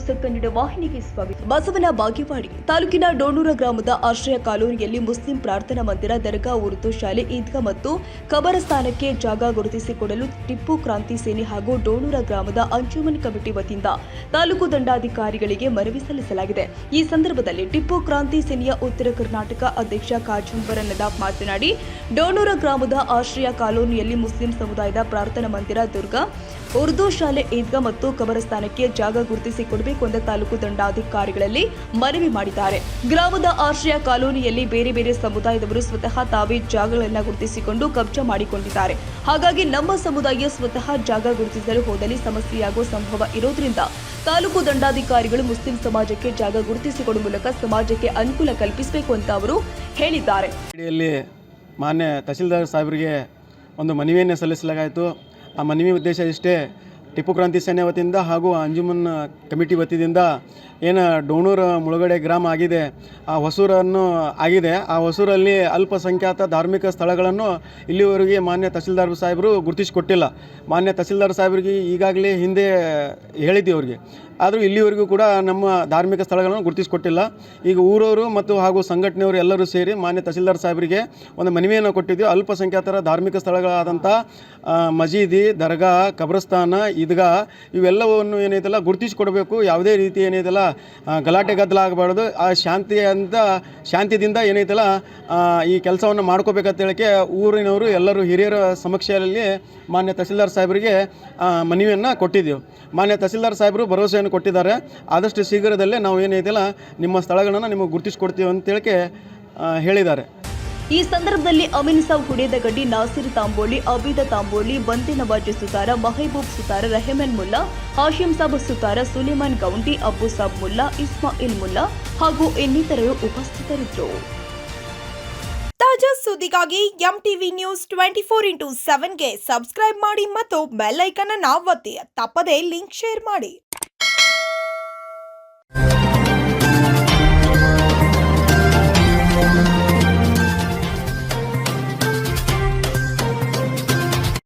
News Kannada ವಾಹಿನಿಗೆ ಸ್ವಾಗತ. ಬಸವನ ಬಾಗೇವಾಡಿ ತಾಲೂಕಿನ ಡೋಣೂರ ಗ್ರಾಮದ ಆಶ್ರಯ ಕಾಲೋನಿಯಲ್ಲಿ ಮುಸ್ಲಿಂ ಪ್ರಾರ್ಥನಾ ಮಂದಿರ, ದರ್ಗಾ, ಉರ್ದು ಶಾಲೆ, ಈದ್ಗಾ ಮತ್ತು ಕಬರಸ್ಥಾನಕ್ಕೆ ಜಾಗ ಗುರುತಿಸಿಕೊಡಲು ಟಿಪ್ಪು ಕ್ರಾಂತಿ ಸೇನೆ ಹಾಗೂ ಡೋಣೂರ ಗ್ರಾಮದ ಅಂಜುಮನ್ ಕಮಿಟಿ ವತಿಯಿಂದ ತಾಲೂಕು ದಂಡಾಧಿಕಾರಿಗಳಿಗೆ ಮನವಿ ಸಲ್ಲಿಸಲಾಗಿದೆ. ಈ ಸಂದರ್ಭದಲ್ಲಿ ಟಿಪ್ಪು ಕ್ರಾಂತಿ ಸೇನೆಯ ಉತ್ತರ ಕರ್ನಾಟಕ ಅಧ್ಯಕ್ಷ ಕಾಜಂಬರ ನದಾಫ್ ಮಾತನಾಡಿ, ಡೋಣೂರ ಗ್ರಾಮದ ಆಶ್ರಯ ಕಾಲೋನಿಯಲ್ಲಿ ಮುಸ್ಲಿಂ ಸಮುದಾಯದ ಪ್ರಾರ್ಥನಾ ಮಂದಿರ, ದರ್ಗಾ, ಉರ್ದು ಶಾಲೆ, ಈದ್ಗಾ ಮತ್ತು ಕಬರಸ್ಥಾನಕ್ಕೆ ಜಾಗ ಗುರುತಿಸಿಕೊಡಬೇಕು ಎಂದು ತಾಲೂಕು ದಂಡಾಧಿಕಾರಿಗಳಲ್ಲಿ ಮನವಿ ಮಾಡಿದ್ದಾರೆ. ಗ್ರಾಮದ ಆಶ್ರಯ ಕಾಲೋನಿಯಲ್ಲಿ ಬೇರೆ ಬೇರೆ ಸಮುದಾಯದವರು ಸ್ವತಃ ತಾವೇ ಜಾಗಗಳನ್ನು ಗುರುತಿಸಿಕೊಂಡು ಕಬ್ಜಾ ಮಾಡಿಕೊಂಡಿದ್ದಾರೆ. ಹಾಗಾಗಿ ನಮ್ಮ ಸಮುದಾಯ ಸ್ವತಃ ಜಾಗ ಗುರುತಿಸಲು ಹೋದಲ್ಲಿ ಸಮಸ್ಯೆಯಾಗುವ ಸಂಭವ ಇರೋದ್ರಿಂದ ತಾಲೂಕು ದಂಡಾಧಿಕಾರಿಗಳು ಮುಸ್ಲಿಂ ಸಮಾಜಕ್ಕೆ ಜಾಗ ಗುರುತಿಸಿಕೊಡುವ ಮೂಲಕ ಸಮಾಜಕ್ಕೆ ಅನುಕೂಲ ಕಲ್ಪಿಸಬೇಕು ಅಂತ ಅವರು ಹೇಳಿದ್ದಾರೆ. ಮಾನ್ಯ ತಹಸೀಲ್ದಾರ್ ಸಾಹೇಬರಿಗೆ ಒಂದು ಮನವಿಯನ್ನು ಸಲ್ಲಿಸಲಾಯಿತು. ಆ ಮನವಿ ಉದ್ದೇಶ ಇಷ್ಟೇ: ಟಿಪ್ಪು ಕ್ರಾಂತಿ ಸೇನೆ ವತಿಯಿಂದ ಹಾಗೂ ಅಂಜುಮನ್ ಕಮಿಟಿ ವತಿಯಿಂದ ಏನು ಡೋಣೂರು ಮುಳುಗಡೆ ಗ್ರಾಮ ಆಗಿದೆ, ಆ ಹೊಸೂರನ್ನು ಆಗಿದೆ. ಆ ಹೊಸೂರಲ್ಲಿ ಅಲ್ಪಸಂಖ್ಯಾತ ಧಾರ್ಮಿಕ ಸ್ಥಳಗಳನ್ನು ಇಲ್ಲಿವರೆಗೆ ಮಾನ್ಯ ತಹಸೀಲ್ದಾರ್ ಸಾಹೇಬರು ಗುರುತಿಸಿಕೊಟ್ಟಿಲ್ಲ. ಮಾನ್ಯ ತಹಸೀಲ್ದಾರ್ ಸಾಹೇಬರಿಗೆ ಈಗಾಗಲೇ ಹಿಂದೆ ಹೇಳಿದ್ದೀವಿ ಅವ್ರಿಗೆ, ಆದರೂ ಇಲ್ಲಿವರೆಗೂ ಕೂಡ ನಮ್ಮ ಧಾರ್ಮಿಕ ಸ್ಥಳಗಳನ್ನು ಗುರುತಿಸಿಕೊಟ್ಟಿಲ್ಲ. ಈಗ ಊರವರು ಮತ್ತು ಹಾಗೂ ಸಂಘಟನೆಯವರು ಎಲ್ಲರೂ ಸೇರಿ ಮಾನ್ಯ ತಹಸೀಲ್ದಾರ್ ಸಾಹೇಬರಿಗೆ ಒಂದು ಮನವಿಯನ್ನು ಕೊಟ್ಟಿದ್ದೀವಿ. ಅಲ್ಪಸಂಖ್ಯಾತರ ಧಾರ್ಮಿಕ ಸ್ಥಳಗಳಾದಂಥ ಮಜೀದಿ, ದರ್ಗಾ, ಕಬ್ರಸ್ಥಾನ, ಈದ್ಗಾ ಇವೆಲ್ಲವನ್ನು ಏನೈತಲ್ಲ ಗುರುತಿಸಿಕೊಡಬೇಕು. ಯಾವುದೇ ರೀತಿ ಏನೈತಲ್ಲ ಗಲಾಟೆ ಗದ್ದಲ ಆಗಬಾರ್ದು. ಆ ಶಾಂತಿದಿಂದ ಏನೈತಲ್ಲ ಈ ಕೆಲಸವನ್ನು ಮಾಡ್ಕೋಬೇಕಂತ ಹೇಳಿಕೆ ಊರಿನವರು ಎಲ್ಲರೂ ಹಿರಿಯರ ಸಮಕ್ಷದಲ್ಲಿ ಮಾನ್ಯ ತಹಸೀಲ್ದಾರ್ ಸಾಹೇಬರಿಗೆ ಮನವಿಯನ್ನು ಕೊಟ್ಟಿದ್ದೆವು. ಮಾನ್ಯ ತಹಸೀಲ್ದಾರ್ ಸಾಹೇಬರು ಭರವಸೆಯನ್ನು ಕೊಟ್ಟಿದ್ದಾರೆ. ಆದಷ್ಟು ಶೀಘ್ರದಲ್ಲೇ ನಾವು ಏನೈತಲ್ಲ ನಿಮ್ಮ ಸ್ಥಳಗಳನ್ನು ನಿಮಗೆ ಗುರುತಿಸಿಕೊಡ್ತೀವಿ ಅಂತ ಹೇಳಿಕೆ ಹೇಳಿದ್ದಾರೆ. ಈ ಸಂದರ್ಭದಲ್ಲಿ ಅಮೀನ್ ಸಾಬ್ ಹುಡೇದಗಡ್ಡಿ, ನಾಸಿರ್ ತಾಂಬೋಳಿ, ಅಬೀದ ತಾಂಬೋಳಿ, ಬಂದೆ ನವಾಜ್ ಸುತಾರ, ಮಹಬೂಬ್ ಸುತಾರ, ರೆಹಮಾನ್ ಮುಲ್ಲಾ, ಹಾಶಿಂ ಸಾಬ್ ಸುತಾರ, ಸುಲೇಮಾನ್ ಗೌಂಡಿ, ಅಬ್ಬು ಸಾಬ್ ಮುಲ್ಲಾ, ಇಸ್ಮಾಯಿಲ್ ಮುಲ್ಲಾ ಹಾಗೂ ಇನ್ನಿತರರು ಉಪಸ್ಥಿತರಿದ್ದರು. ತಾಜಾ ಸುದ್ದಿಗಾಗಿ ಎಂಟಿವಿ ನ್ಯೂಸ್ 24x7ಗೆ ಸಬ್ಸ್ಕ್ರೈಬ್ ಮಾಡಿ ಮತ್ತು ಬೆಲ್ ಐಕಾನ್ ಅನ್ನು ಒತ್ತಿ. ತಪ್ಪದೇ ಲಿಂಕ್ ಶೇರ್ ಮಾಡಿ.